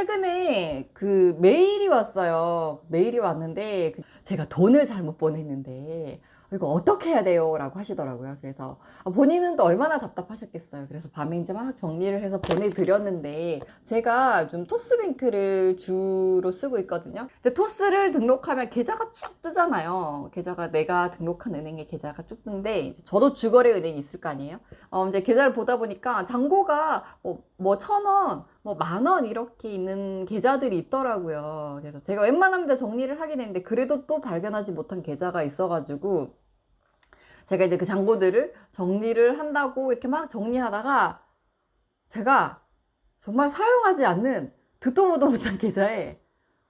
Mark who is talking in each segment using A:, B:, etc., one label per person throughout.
A: 최근에 그 메일이 왔어요. 메일이 왔는데 제가 돈을 잘못 보냈는데 이거 어떻게 해야 돼요? 라고 하시더라고요. 그래서 본인은 또 얼마나 답답하셨겠어요. 그래서 밤에 이제 막 정리를 해서 보내드렸는데 제가 좀 토스뱅크를 주로 쓰고 있거든요. 근데 토스를 등록하면 계좌가 쭉 뜨잖아요. 계좌가 내가 등록한 은행의 계좌가 쭉 뜨는데 이제 저도 주거래 은행이 있을 거 아니에요. 이제 계좌를 보다 보니까 잔고가 뭐 1,000원, 뭐 10,000원 이렇게 있는 계좌들이 있더라고요. 그래서 제가 웬만하면 다 정리를 하긴 했는데 그래도 또 발견하지 못한 계좌가 있어가지고 제가 이제 그 잔고들을 정리를 한다고 이렇게 막 정리하다가 제가 정말 사용하지 않는 듣도 보도 못한 계좌에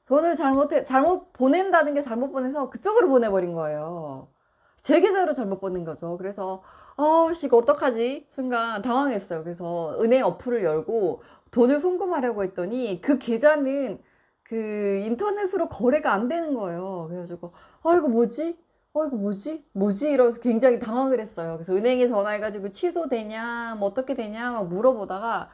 A: 돈을 잘못 보낸다는 게 잘못 보내서 그쪽으로 보내버린 거예요. 제 계좌로 잘못 보낸 거죠. 그래서 이거 어떡하지? 순간 당황했어요. 그래서 은행 어플을 열고 돈을 송금하려고 했더니 그 계좌는 그 인터넷으로 거래가 안 되는 거예요. 그래가지고 이거 뭐지? 이거 뭐지? 이러면서 굉장히 당황을 했어요. 그래서 은행에 전화해가지고 취소되냐, 뭐 어떻게 되냐, 막 물어보다가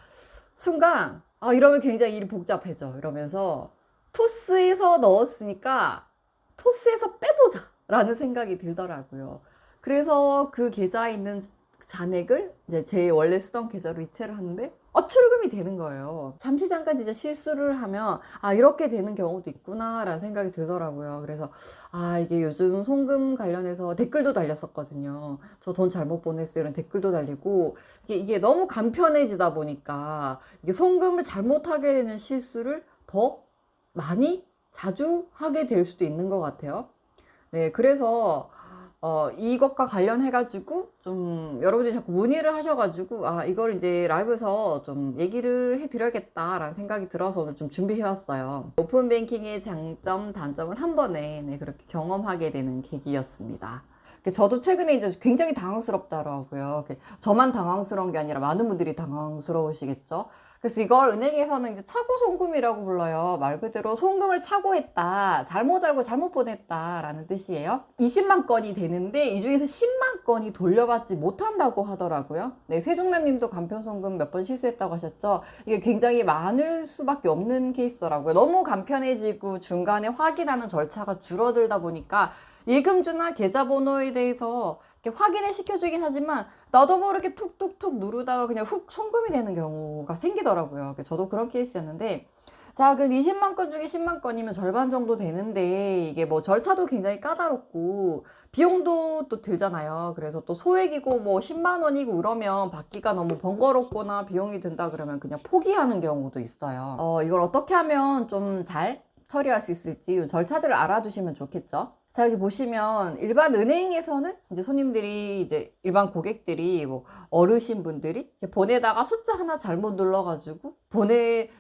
A: 순간, 이러면 굉장히 일이 복잡해져. 이러면서 토스에서 넣었으니까 토스에서 빼보자. 라는 생각이 들더라고요. 그래서 그 계좌에 있는 잔액을 이제 제 원래 쓰던 계좌로 이체를 하는데 출금이 되는 거예요. 잠시 잠깐 진짜 실수를 하면 이렇게 되는 경우도 있구나 라는 생각이 들더라고요. 그래서 이게 요즘 송금 관련해서 댓글도 달렸었거든요. 저 돈 잘못 보냈어요 이런 댓글도 달리고 이게 너무 간편해지다 보니까 이게 송금을 잘못하게 되는 실수를 더 많이 자주 하게 될 수도 있는 것 같아요. 네, 그래서 이것과 관련해가지고 좀 여러분들이 자꾸 문의를 하셔가지고 이걸 이제 라이브에서 좀 얘기를 해드려야겠다라는 생각이 들어서 오늘 좀 준비해왔어요. 오픈뱅킹의 장점, 단점을 한 번에 그렇게 경험하게 되는 계기였습니다. 저도 최근에 이제 굉장히 당황스럽더라고요. 저만 당황스러운 게 아니라 많은 분들이 당황스러우시겠죠. 그래서 이걸 은행에서는 이제 차고 송금이라고 불러요. 말 그대로 송금을 차고했다, 잘못 알고 잘못 보냈다라는 뜻이에요. 20만 건이 되는데 이 중에서 10만 건이 돌려받지 못한다고 하더라고요. 네, 세종남님도 간편 송금 몇 번 실수했다고 하셨죠. 이게 굉장히 많을 수밖에 없는 케이스더라고요. 너무 간편해지고 중간에 확인하는 절차가 줄어들다 보니까 예금주나 계좌번호에 대해서 이렇게 확인을 시켜주긴 하지만 나도 모르게 툭툭툭 누르다가 그냥 훅 송금이 되는 경우가 생기더라고요. 저도 그런 케이스였는데 자, 그 20만 건 중에 10만 건이면 절반 정도 되는데 이게 뭐 절차도 굉장히 까다롭고 비용도 또 들잖아요. 그래서 또 소액이고 뭐 10만 원이고 이러면 받기가 너무 번거롭거나 비용이 든다 그러면 그냥 포기하는 경우도 있어요. 이걸 어떻게 하면 좀 잘 처리할 수 있을지 절차들을 알아두시면 좋겠죠. 자, 여기 보시면 일반 은행에서는 이제 손님들이 이제 일반 고객들이 뭐 어르신 분들이 보내다가 숫자 하나 잘못 눌러가지고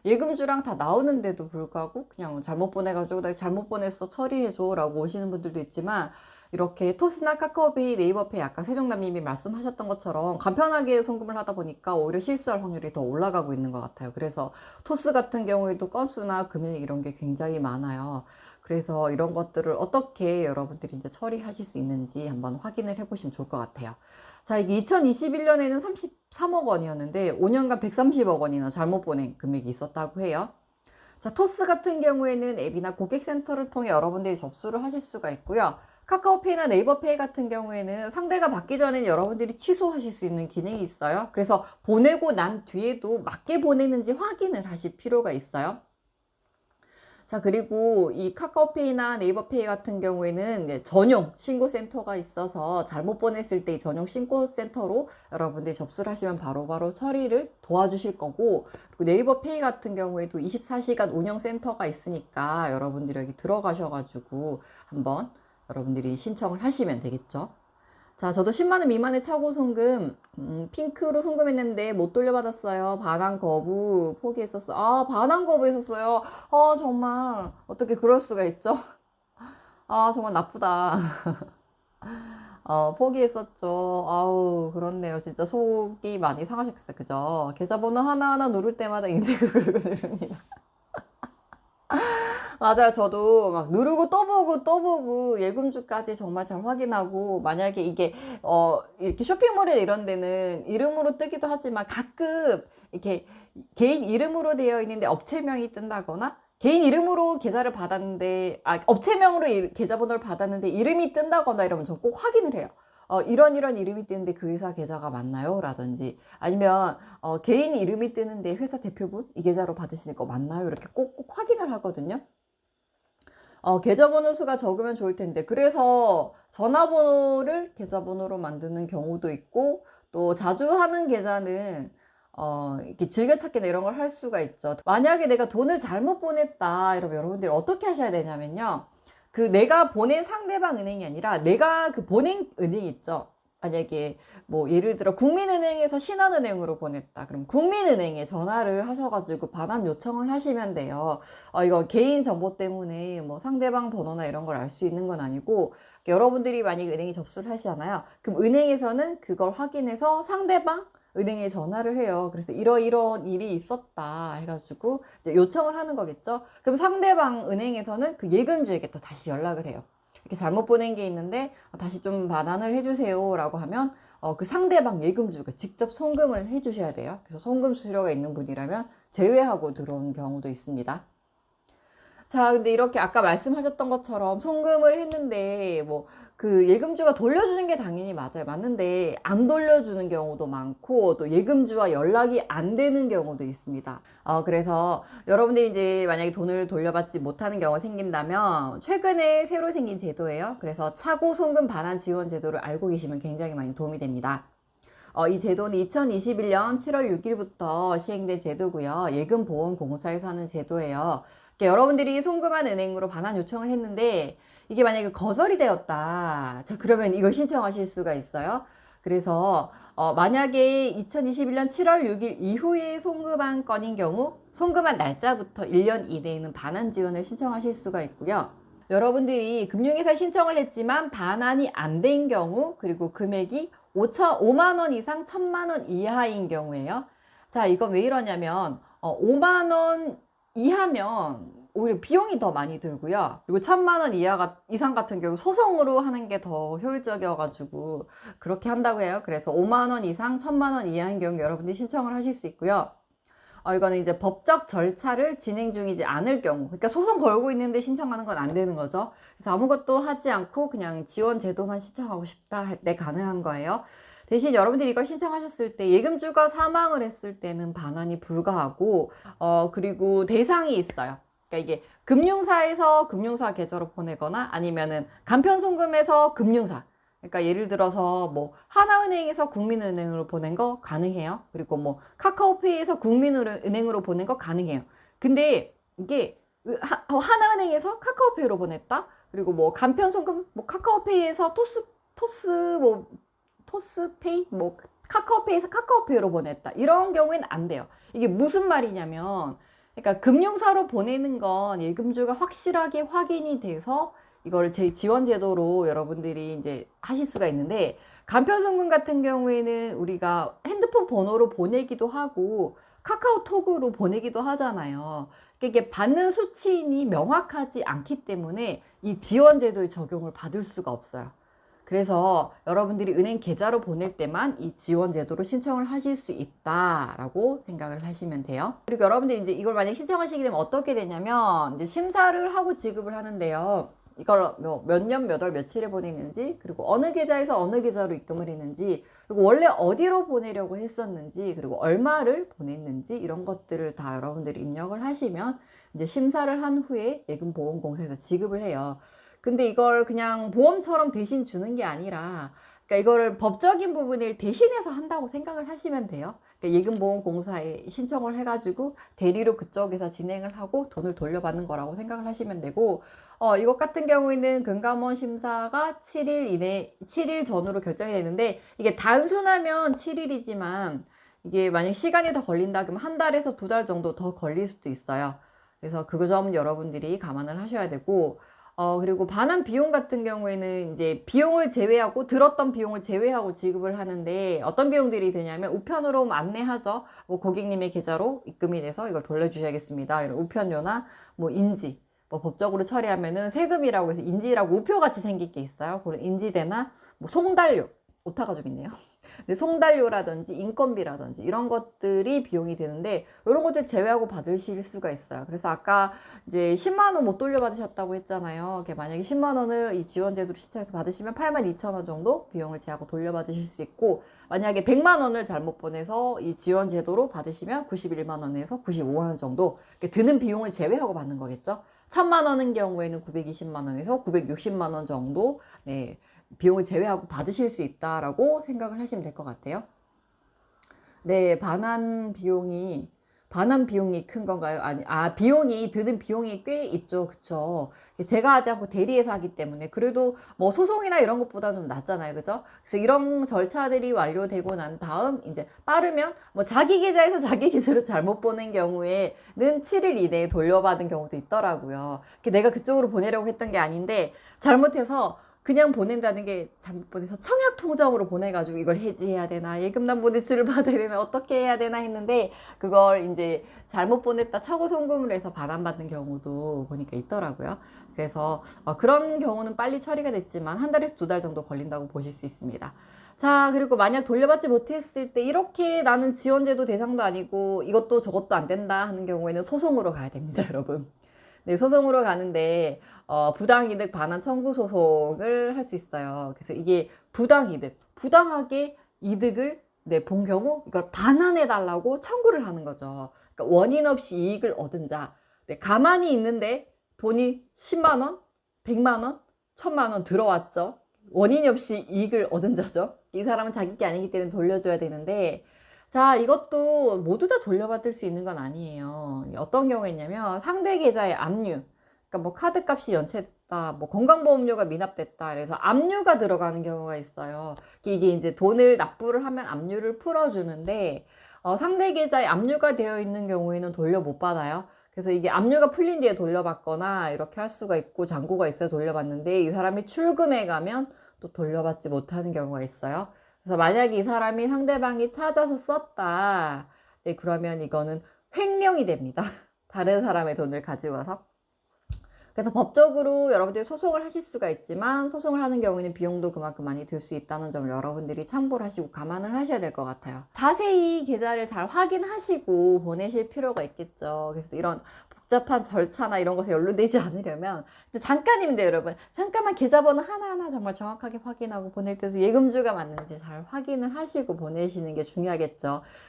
A: 예금주랑 다 나오는데도 불구하고 그냥 잘못 보내가지고 나 잘못 보냈어 처리해줘 라고 오시는 분들도 있지만 이렇게 토스나 카카오페이, 네이버페이 아까 세종남님이 말씀하셨던 것처럼 간편하게 송금을 하다 보니까 오히려 실수할 확률이 더 올라가고 있는 것 같아요. 그래서 토스 같은 경우에도 건수나 금액 이런 게 굉장히 많아요. 그래서 이런 것들을 어떻게 여러분들이 이제 처리하실 수 있는지 한번 확인을 해보시면 좋을 것 같아요. 자, 이게 2021년에는 33억 원이었는데 5년간 130억 원이나 잘못 보낸 금액이 있었다고 해요. 자, 토스 같은 경우에는 앱이나 고객센터를 통해 여러분들이 접수를 하실 수가 있고요. 카카오페이나 네이버페이 같은 경우에는 상대가 받기 전에 여러분들이 취소하실 수 있는 기능이 있어요. 그래서 보내고 난 뒤에도 맞게 보내는지 확인을 하실 필요가 있어요. 자, 그리고 이 카카오페이나 네이버페이 같은 경우에는 전용 신고센터가 있어서 잘못 보냈을 때 이 전용 신고센터로 여러분들이 접수를 하시면 바로바로 처리를 도와주실 거고, 그리고 네이버페이 같은 경우에도 24시간 운영센터가 있으니까 여러분들이 여기 들어가셔가지고 한번 여러분들이 신청을 하시면 되겠죠. 자, 저도 10만 원 미만의 차고 송금, 핑크로 송금했는데 못 돌려받았어요. 반환 거부 포기했었어. 반환 거부했었어요. 정말 어떻게 그럴 수가 있죠? 정말 나쁘다. 포기했었죠. 그렇네요. 진짜 속이 많이 상하셨어요. 그죠? 계좌번호 하나하나 누를 때마다 인생을 걸고 누릅니다. 맞아요. 저도 막 누르고 또 보고 예금주까지 정말 잘 확인하고, 만약에 이게 이렇게 쇼핑몰에 이런 데는 이름으로 뜨기도 하지만 가끔 이렇게 개인 이름으로 되어 있는데 업체명이 뜬다거나 개인 이름으로 계좌를 받았는데 업체명으로 계좌번호를 받았는데 이름이 뜬다거나 이러면 저 꼭 확인을 해요. 이런 이름이 뜨는데 그 회사 계좌가 맞나요? 라든지 아니면 개인 이름이 뜨는데 회사 대표분 이 계좌로 받으시니까 맞나요? 이렇게 꼭 확인을 하거든요. 계좌번호 수가 적으면 좋을 텐데 그래서 전화번호를 계좌번호로 만드는 경우도 있고 또 자주 하는 계좌는 이렇게 즐겨찾기나 이런 걸 할 수가 있죠. 만약에 내가 돈을 잘못 보냈다 이러면 여러분들이 어떻게 하셔야 되냐면요. 그 내가 보낸 상대방 은행이 아니라 내가 그 보낸 은행 있죠. 만약에 뭐 예를 들어 국민은행에서 신한은행으로 보냈다. 그럼 국민은행에 전화를 하셔가지고 반환 요청을 하시면 돼요. 이거 개인 정보 때문에 뭐 상대방 번호나 이런 걸 알 수 있는 건 아니고 여러분들이 만약에 은행에 접수를 하시잖아요. 그럼 은행에서는 그걸 확인해서 상대방 은행에 전화를 해요. 그래서 이런 일이 있었다 해가지고 이제 요청을 하는 거겠죠. 그럼 상대방 은행에서는 그 예금주에게 또 다시 연락을 해요. 이렇게 잘못 보낸 게 있는데 다시 좀 반환을 해주세요 라고 하면 그 상대방 예금주가 직접 송금을 해주셔야 돼요. 그래서 송금 수수료가 있는 분이라면 제외하고 들어온 경우도 있습니다. 자, 근데 이렇게 아까 말씀하셨던 것처럼 송금을 했는데 뭐 그 예금주가 돌려주는 게 당연히 맞아요. 맞는데 안 돌려주는 경우도 많고 또 예금주와 연락이 안 되는 경우도 있습니다. 그래서 여러분들이 이제 만약에 돈을 돌려받지 못하는 경우가 생긴다면 최근에 새로 생긴 제도예요. 그래서 차고 송금 반환 지원 제도를 알고 계시면 굉장히 많이 도움이 됩니다. 이 제도는 2021년 7월 6일부터 시행된 제도고요. 예금보험공사에서 하는 제도예요. 여러분들이 송금한 은행으로 반환 요청을 했는데 이게 만약에 거절이 되었다. 자, 그러면 이걸 신청하실 수가 있어요. 그래서 만약에 2021년 7월 6일 이후에 송금한 건인 경우 송금한 날짜부터 1년 이내에는 반환 지원을 신청하실 수가 있고요. 여러분들이 금융회사에 신청을 했지만 반환이 안 된 경우 그리고 금액이 5만 원 이상 1,000만 원 이하인 경우에요. 자, 이건 왜 이러냐면 5만 원 이하면 오히려 비용이 더 많이 들고요. 그리고 1,000만 원 이상 같은 경우 소송으로 하는 게 더 효율적이어가지고 그렇게 한다고 해요. 그래서 5만 원 이상 1,000만 원 이하인 경우 여러분들이 신청을 하실 수 있고요. 이거는 이제 법적 절차를 진행 중이지 않을 경우, 그러니까 소송 걸고 있는데 신청하는 건 안 되는 거죠. 그래서 아무것도 하지 않고 그냥 지원 제도만 신청하고 싶다 할 때 가능한 거예요. 대신 여러분들이 이걸 신청하셨을 때 예금주가 사망을 했을 때는 반환이 불가하고 그리고 대상이 있어요. 그러니까 이게 금융사에서 금융사 계좌로 보내거나 아니면은 간편송금에서 금융사, 그러니까 예를 들어서 뭐 하나은행에서 국민은행으로 보낸 거 가능해요. 그리고 뭐 카카오페이에서 국민은행으로 보낸 거 가능해요. 근데 이게 하나은행에서 카카오페이로 보냈다. 그리고 뭐 간편송금 뭐 카카오페이에서 토스페이 뭐 카카오페이에서 카카오페이로 보냈다. 이런 경우에는 안 돼요. 이게 무슨 말이냐면 그러니까 금융사로 보내는 건 예금주가 확실하게 확인이 돼서 이거를 제 지원 제도로 여러분들이 이제 하실 수가 있는데 간편송금 같은 경우에는 우리가 핸드폰 번호로 보내기도 하고 카카오톡으로 보내기도 하잖아요. 이게 받는 수취인이 명확하지 않기 때문에 이 지원 제도의 적용을 받을 수가 없어요. 그래서 여러분들이 은행 계좌로 보낼 때만 이 지원 제도로 신청을 하실 수 있다라고 생각을 하시면 돼요. 그리고 여러분들이 이제 이걸 만약 신청하시게 되면 어떻게 되냐면 이제 심사를 하고 지급을 하는데요. 이걸 몇 년, 몇 월, 며칠에 보냈는지, 그리고 어느 계좌에서 어느 계좌로 입금을 했는지, 그리고 원래 어디로 보내려고 했었는지, 그리고 얼마를 보냈는지, 이런 것들을 다 여러분들이 입력을 하시면 이제 심사를 한 후에 예금보험공사에서 지급을 해요. 근데 이걸 그냥 보험처럼 대신 주는 게 아니라, 그러니까 이거를 법적인 부분을 대신해서 한다고 생각을 하시면 돼요. 그러니까 예금보험공사에 신청을 해가지고 대리로 그쪽에서 진행을 하고 돈을 돌려받는 거라고 생각을 하시면 되고, 이것 같은 경우에는 금감원 심사가 7일 전후로 결정이 되는데, 이게 단순하면 7일이지만, 이게 만약 시간이 더 걸린다 그러면 한 달에서 2달 정도 더 걸릴 수도 있어요. 그래서 그 점 여러분들이 감안을 하셔야 되고, 그리고 반환 비용 같은 경우에는 이제 비용을 제외하고, 들었던 비용을 제외하고 지급을 하는데, 어떤 비용들이 되냐면, 우편으로 안내하죠. 뭐 고객님의 계좌로 입금이 돼서 이걸 돌려주셔야겠습니다. 이런 우편료나, 뭐 인지, 뭐 법적으로 처리하면은 세금이라고 해서 인지라고 우표같이 생긴 게 있어요. 그런 인지대나, 뭐 송달료, 오타가 좀 있네요. 근데 송달료라든지 인건비라든지 이런 것들이 비용이 드는데 이런 것들 제외하고 받으실 수가 있어요. 그래서 아까 이제 10만 원 못 돌려받으셨다고 했잖아요. 만약에 10만 원을 이 지원제도를 신청해서 받으시면 82,000원 정도 비용을 제하고 돌려받으실 수 있고, 만약에 100만 원을 잘못 보내서 이 지원제도로 받으시면 91만 원에서 95만 원 정도 드는 비용을 제외하고 받는 거겠죠. 1000만 원인 경우에는 920만 원에서 960만 원 정도 네, 비용을 제외하고 받으실 수 있다라고 생각을 하시면 될 것 같아요. 네, 반환 비용이 큰 건가요? 아니, 비용이 드는 비용이 꽤 있죠. 그쵸? 제가 하지 않고 대리해서 하기 때문에 그래도 뭐 소송이나 이런 것보다는 좀 낫잖아요. 그죠? 그래서 이런 절차들이 완료되고 난 다음 이제 빠르면 뭐 자기 계좌에서 자기 계좌로 잘못 보낸 경우에는 7일 이내에 돌려받은 경우도 있더라고요. 내가 그쪽으로 보내려고 했던 게 아닌데 잘못해서 그냥 보낸다는 게 잘못 보내서 청약 통장으로 보내가지고 이걸 해지해야 되나, 예금담보대출을 받아야 되나, 어떻게 해야 되나 했는데 그걸 이제 잘못 보냈다 차고 송금을 해서 반환받는 경우도 보니까 있더라고요. 그래서 그런 경우는 빨리 처리가 됐지만 한 달에서 2달 정도 걸린다고 보실 수 있습니다. 자, 그리고 만약 돌려받지 못했을 때 이렇게 나는 지원제도 대상도 아니고 이것도 저것도 안 된다 하는 경우에는 소송으로 가야 됩니다, 여러분. 네, 소송으로 가는데 부당이득 반환 청구 소송을 할 수 있어요. 그래서 이게 부당하게 이득을 본 경우 이걸 반환해 달라고 청구를 하는 거죠. 그러니까 원인 없이 이익을 얻은 자, 가만히 있는데 돈이 10만 원, 100만 원, 1000만 원 들어왔죠. 원인 없이 이익을 얻은 자죠. 이 사람은 자기 게 아니기 때문에 돌려줘야 되는데, 자, 이것도 모두 다 돌려받을 수 있는 건 아니에요. 어떤 경우가 있냐면 상대 계좌의 압류, 그러니까 뭐 카드 값이 연체됐다, 뭐 건강보험료가 미납됐다, 그래서 압류가 들어가는 경우가 있어요. 이게 이제 돈을 납부를 하면 압류를 풀어주는데 상대 계좌에 압류가 되어 있는 경우에는 돌려 못 받아요. 그래서 이게 압류가 풀린 뒤에 돌려받거나 이렇게 할 수가 있고, 잔고가 있어야 돌려받는데 이 사람이 출금해 가면 또 돌려받지 못하는 경우가 있어요. 그래서 만약에 이 사람이 상대방이 찾아서 썼다, 네, 그러면 이거는 횡령이 됩니다. 다른 사람의 돈을 가지고 와서. 그래서 법적으로 여러분들이 소송을 하실 수가 있지만 소송을 하는 경우에는 비용도 그만큼 많이 들 수 있다는 점을 여러분들이 참고를 하시고 감안을 하셔야 될 것 같아요. 자세히 계좌를 잘 확인하시고 보내실 필요가 있겠죠. 그래서 이런 복잡한 절차나 이런 것에 연루되지 않으려면 잠깐입니다, 여러분. 잠깐만 계좌번호 하나하나 정말 정확하게 확인하고 보낼 때도 예금주가 맞는지 잘 확인을 하시고 보내시는 게 중요하겠죠.